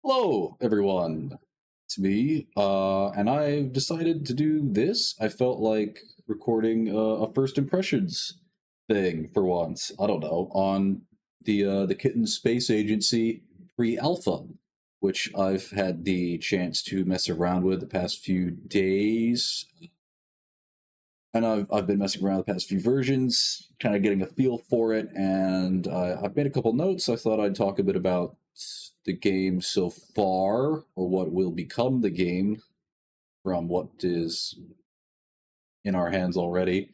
Hello, everyone. It's me, and I've decided to do this. I felt like recording a first impressions thing for once. I don't know, on the Kitten Space Agency pre-alpha, which I've had the chance to mess around with the past few days, and I've been messing around the past few versions, kind of getting a feel for it, and I've made a couple notes. I thought I'd talk a bit about the game so far, or what will become the game from what is in our hands already.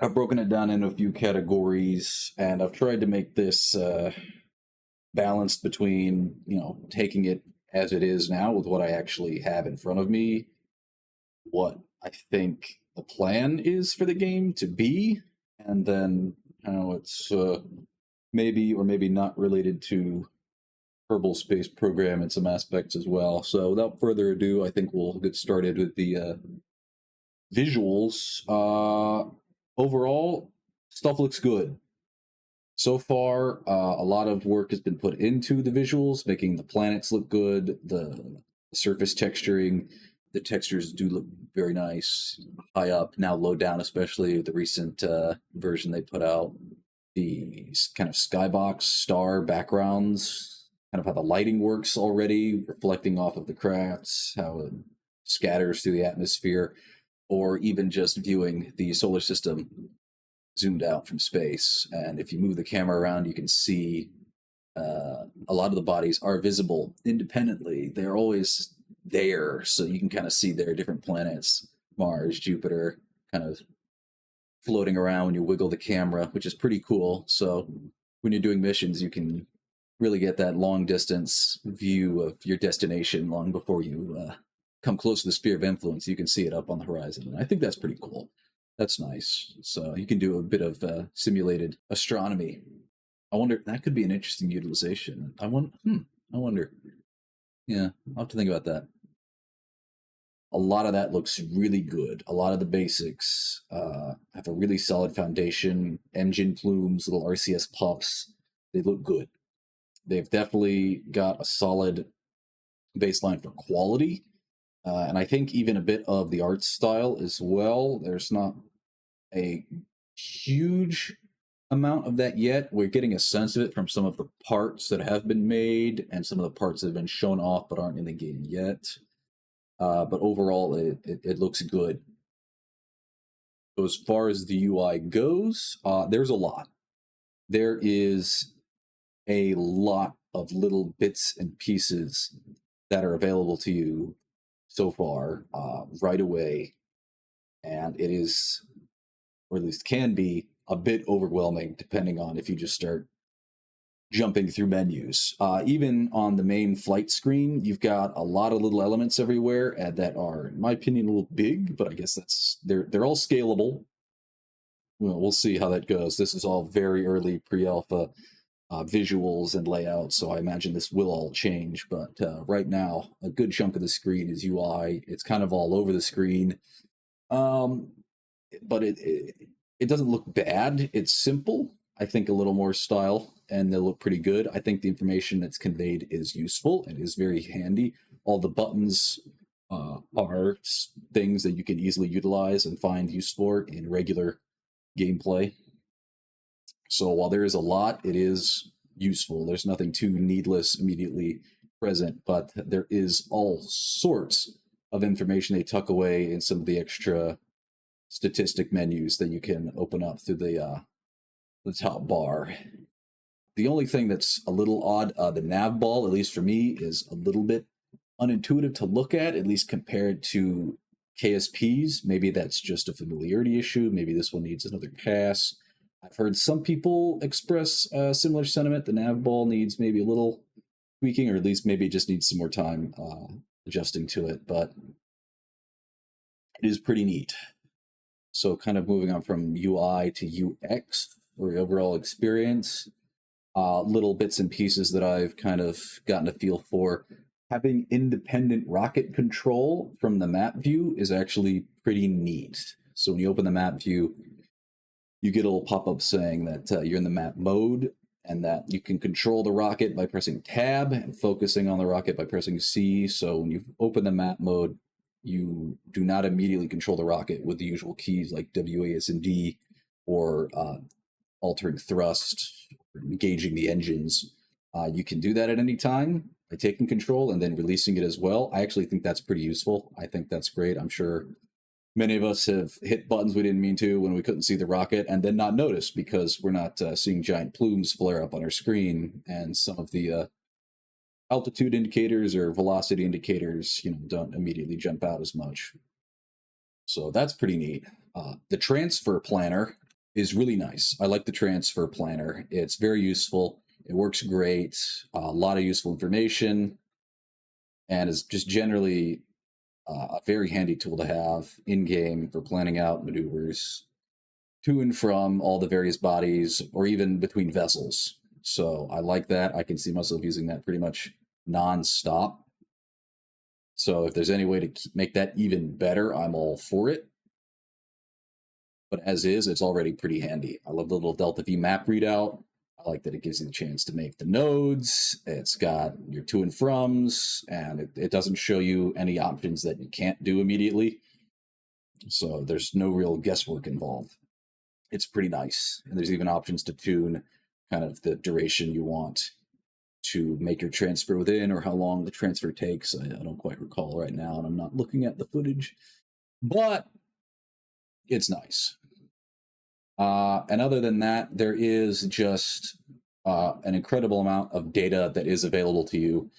I've broken it down into a few categories, and I've tried to make this balanced between, taking it as it is now with what I actually have in front of me, what I think the plan is for the game to be, and then how it's maybe or maybe not related to Kerbal Space Program in some aspects as well. So without further ado, I think we'll get started with the visuals. Overall, stuff looks good. So far, a lot of work has been put into the visuals, making the planets look good, the surface texturing. The textures do look very nice, high up, now low down, especially the recent version they put out. The kind of skybox star backgrounds, kind of how the lighting works already, reflecting off of the crafts, how it scatters through the atmosphere, or even just viewing the solar system zoomed out from space. And if you move the camera around, you can see a lot of the bodies are visible independently. They're always there, so you can kind of see their different planets, Mars, Jupiter, kind of floating around when you wiggle the camera, which is pretty cool. So when you're doing missions, you can really get that long distance view of your destination long before you come close to the sphere of influence. You can see it up on the horizon. And I think that's pretty cool. That's nice. So you can do a bit of simulated astronomy. I wonder, that could be an interesting utilization. I wonder. Yeah, I'll have to think about that. A lot of that looks really good. A lot of the basics have a really solid foundation. Engine plumes, little RCS puffs, they look good. They've definitely got a solid baseline for quality, and I think even a bit of the art style as well. There's not a huge amount of that yet. We're getting a sense of it from some of the parts that have been made and some of the parts that have been shown off but aren't in the game yet. But overall, it looks good. So as far as the UI goes, there's a lot. There is a lot of little bits and pieces that are available to you so far right away. And it is, or at least can be, a bit overwhelming depending on if you just start jumping through menus. Even on the main flight screen, you've got a lot of little elements everywhere that are, in my opinion, a little big, but I guess they're all scalable. Well, we'll see how that goes. This is all very early pre-alpha visuals and layouts, so I imagine this will all change. But right now, a good chunk of the screen is UI. It's kind of all over the screen, but it doesn't look bad. It's simple. I think a little more style, and they look pretty good. I think the information that's conveyed is useful and is very handy. All the buttons are things that you can easily utilize and find use for in regular gameplay. So while there is a lot, it is useful. There's nothing too needless immediately present, but there is all sorts of information they tuck away in some of the extra statistic menus that you can open up through the top bar. The only thing that's a little odd, the nav ball, at least for me, is a little bit unintuitive to look at least compared to KSPs. Maybe that's just a familiarity issue. Maybe this one needs another pass. I've heard some people express similar sentiment. The nav ball needs maybe a little tweaking, or at least maybe it just needs some more time adjusting to it, but it is pretty neat. So kind of moving on from UI to UX, or overall experience, little bits and pieces that I've kind of gotten a feel for. Having independent rocket control from the map view is actually pretty neat. So when you open the map view, you get a little pop-up saying that you're in the map mode, and that you can control the rocket by pressing tab and focusing on the rocket by pressing C. So when you open the map mode, you do not immediately control the rocket with the usual keys like WAS and D, or altering thrust, engaging the engines. You can do that at any time by taking control and then releasing it as well. I actually think that's pretty useful. I think that's great. I'm sure many of us have hit buttons we didn't mean to when we couldn't see the rocket and then not notice because we're not seeing giant plumes flare up on our screen, and some of the altitude indicators or velocity indicators, don't immediately jump out as much. So that's pretty neat. The transfer planner is really nice. I like the transfer planner. It's very useful. It works great. A lot of useful information, and is just generally a very handy tool to have in game for planning out maneuvers to and from all the various bodies, or even between vessels. So I like that. I can see myself using that pretty much non-stop. So if there's any way to make that even better, I'm all for it. But as is, it's already pretty handy. I love the little Delta V map readout. I like that it gives you the chance to make the nodes. It's got your to and froms, and it doesn't show you any options that you can't do immediately. So there's no real guesswork involved. It's pretty nice. And there's even options to tune kind of the duration you want to make your transfer within, or how long the transfer takes. I don't quite recall right now, and I'm not looking at the footage, but it's nice. And other than that, there is just an incredible amount of data that is available to you.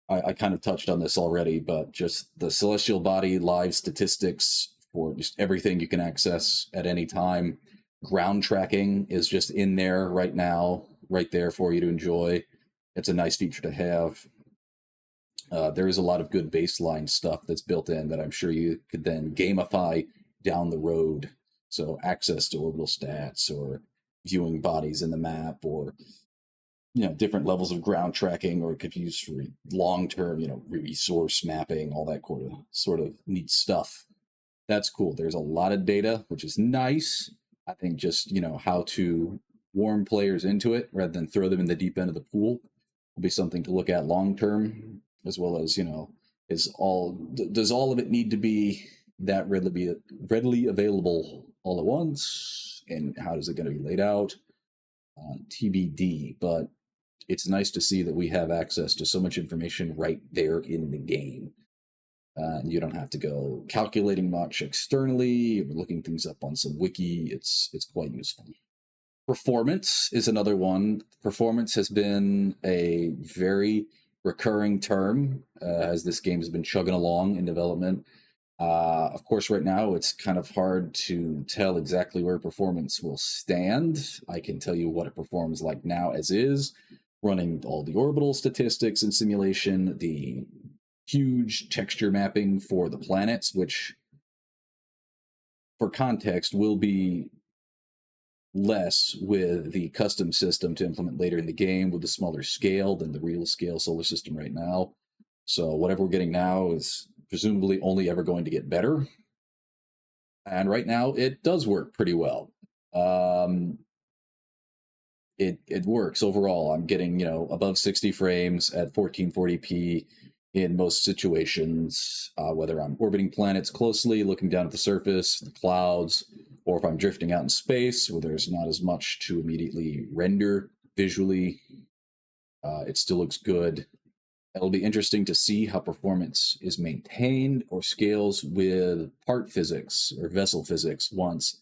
I kind of touched on this already, but just the celestial body live statistics for just everything you can access at any time. Ground tracking is just in there right now, right there for you to enjoy. It's a nice feature to have. There is a lot of good baseline stuff that's built in that I'm sure you could then gamify down the road. So access to orbital stats, or viewing bodies in the map, or different levels of ground tracking, or it could be used for long-term, resource mapping, all that sort of neat stuff. That's cool. There's a lot of data, which is nice. I think just how to warm players into it rather than throw them in the deep end of the pool will be something to look at long term, as well as does all of it need to be that readily available all at once, and how is it going to be laid out? TBD, but it's nice to see that we have access to so much information right there in the game. And you don't have to go calculating much externally, or looking things up on some wiki. It's quite useful. Performance is another one. Performance has been a very recurring term as this game has been chugging along in development. Of course, right now it's kind of hard to tell exactly where performance will stand. I can tell you what it performs like now as is, running all the orbital statistics and simulation, the huge texture mapping for the planets, which, for context, will be less with the custom system to implement later in the game with a smaller scale than the real scale solar system right now. So whatever we're getting now is presumably only ever going to get better. And right now it does work pretty well. It works overall. I'm getting, above 60 frames at 1440p in most situations, whether I'm orbiting planets closely, looking down at the surface, the clouds, or if I'm drifting out in space where there's not as much to immediately render visually. It still looks good. It'll be interesting to see how performance is maintained or scales with part physics or vessel physics once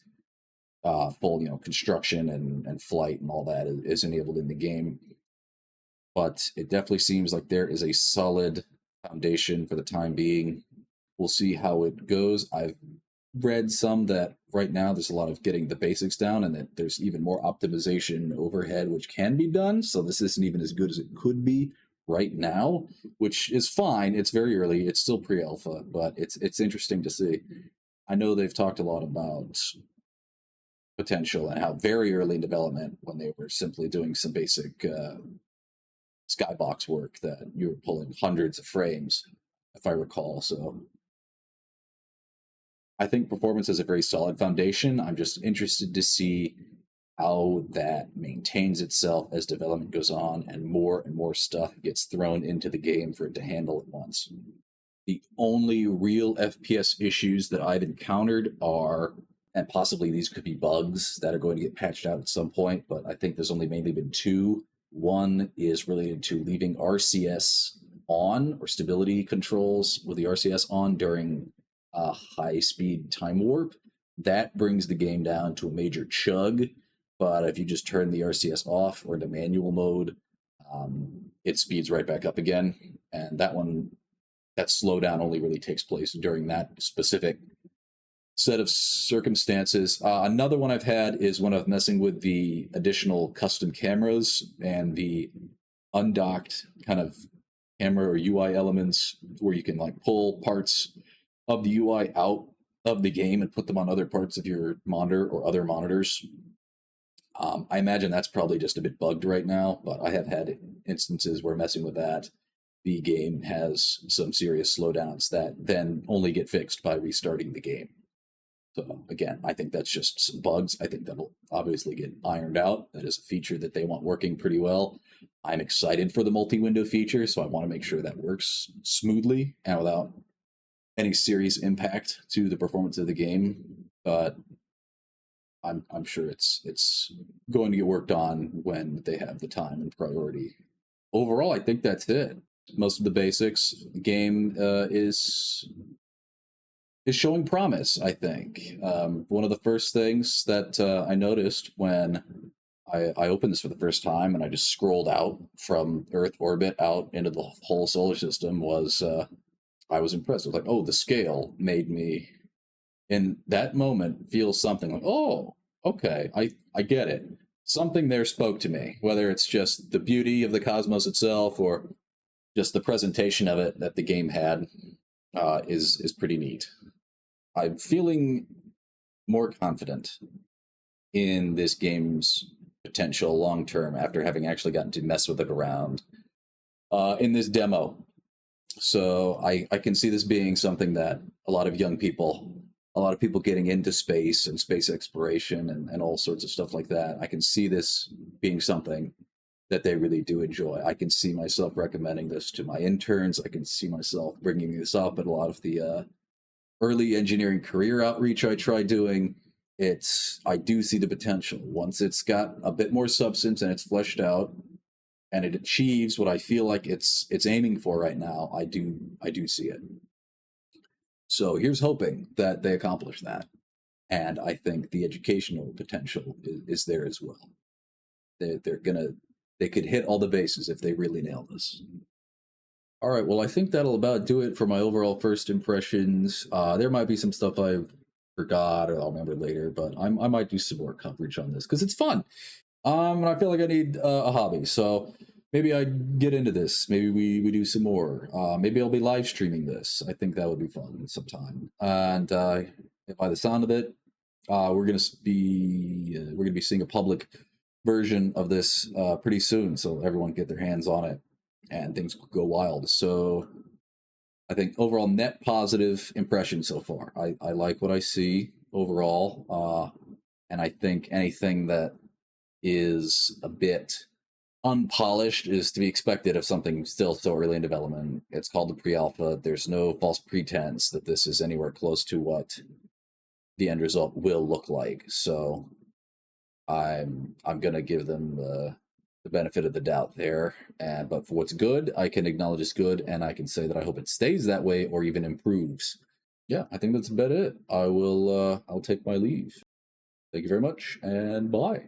full, construction and flight and all that is enabled in the game. But it definitely seems like there is a solid foundation for the time being. We'll see how it goes. I've read some that right now there's a lot of getting the basics down, and that there's even more optimization overhead which can be done. So this isn't even as good as it could be right now, which is fine. It's very early. It's still pre-alpha, but it's interesting to see. I know they've talked a lot about potential and how very early in development, when they were simply doing some basic skybox work, that you were pulling hundreds of frames, if I recall. So I think performance is a very solid foundation. I'm just interested to see how that maintains itself as development goes on and more stuff gets thrown into the game for it to handle at once. The only real FPS issues that I've encountered are, and possibly these could be bugs that are going to get patched out at some point, but I think there's only mainly been two. One is related to leaving RCS on, or stability controls with the RCS on during high speed time warp. That brings the game down to a major chug. But if you just turn the RCS off or into manual mode, it speeds right back up again. And that slowdown only really takes place during that specific set of circumstances. Another one I've had is when I'm messing with the additional custom cameras and the undocked kind of camera or UI elements where you can like pull parts of the UI out of the game and put them on other parts of your monitor or other monitors. I imagine that's probably just a bit bugged right now, but I have had instances where messing with that, the game has some serious slowdowns that then only get fixed by restarting the game. So again, I think that's just some bugs. I think that'll obviously get ironed out. That is a feature that they want working pretty well. I'm excited for the multi-window feature, so I want to make sure that works smoothly and without any serious impact to the performance of the game. But I'm sure it's going to get worked on when they have the time and priority. Overall, I think that's it. Most of the basics. The game is showing promise, I think. One of the first things that I noticed when I opened this for the first time and I just scrolled out from Earth orbit out into the whole solar system was I was impressed. I was like, oh, the scale made me, in that moment, feel something like, oh, okay, I get it. Something there spoke to me, whether it's just the beauty of the cosmos itself or just the presentation of it that the game had is pretty neat. I'm feeling more confident in this game's potential long term after having actually gotten to mess with it around in this demo. So I can see this being something that a lot of young people, a lot of people getting into space and space exploration and all sorts of stuff like that, I can see this being something that they really do enjoy. I can see myself recommending this to my interns. I can see myself bringing this up at a lot of the early engineering career outreach I try doing. I do see the potential once it's got a bit more substance and it's fleshed out and it achieves what I feel like it's aiming for right now. I do see it. So here's hoping that they accomplish that. And I think the educational potential is there as well. They could hit all the bases if they really nail this. All right, well, I think that'll about do it for my overall first impressions. There might be some stuff I forgot or I'll remember later, but I might do some more coverage on this because it's fun. And I feel like I need a hobby, so maybe I get into this. Maybe we do some more. Maybe I'll be live streaming this. I think that would be fun sometime. And by the sound of it, we're gonna be seeing a public version of this pretty soon, so everyone get their hands on it and things go wild. So I think overall net positive impression so far. I like what I see overall, and I think anything that is a bit unpolished is to be expected of something still so early in development. It's called the pre-alpha. There's no false pretense that this is anywhere close to what the end result will look like. So I'm gonna give them the benefit of the doubt there. But for what's good, I can acknowledge it's good, and I can say that I hope it stays that way or even improves. Yeah, I think that's about it. I'll take my leave. Thank you very much, and bye.